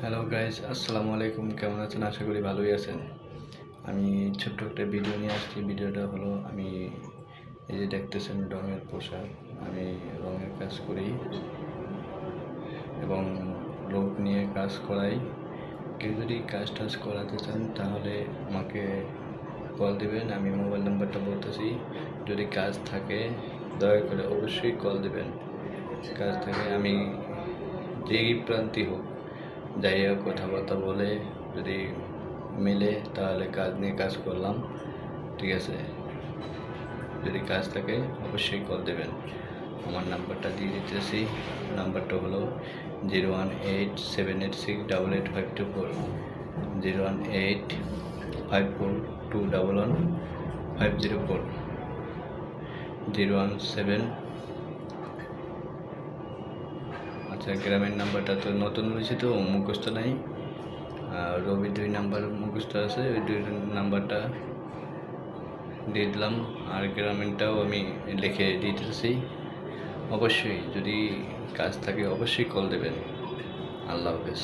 Hello guys, আসসালামু আলাইকুম। কেমন আছেন? আশা করি ভালোই আছেন। আমি ছোট্ট একটা ভিডিও নিয়ে আসছি। ভিডিওটা হলো আমি এই যে দেখতেছেন রঙের পোশাক। আমি রঙের কাজ করি এবং লোক নিয়ে কাজ করাই। কেউ যদি কাজ টাজ করাতে চান তাহলে আমাকে কল দিবেন। আমি মোবাইল নাম্বারটা বলতেছি। যদি কাজ থাকে দয়া করে অবশ্যই কল দিবেন। কাজ থাকে আমি যেই প্রান্তি হোক যাইয়া কথাবার্তা বলে যদি মিলে তাহলে কাজ নিয়ে কাজ করলাম, ঠিক আছে। যদি কাজ থাকে অবশ্যই কল দেবেন। আমার নাম্বারটা দিয়ে দিতেছি। নাম্বারটা হলো 018-786-88524, 018-54211-504, 017। আচ্ছা, গ্রামের নাম্বারটা তো নতুন হয়েছে তো মুখস্থ নাই। রবি 2 নাম্বার মুখস্থ আছে, ওই 2 নাম্বারটা দিয়ে দিলাম। আর গ্রামীণটাও আমি লিখে দিতেছি। অবশ্যই যদি কাজ থাকে অবশ্যই কল দেবেন। আল্লাহ হাফেজ।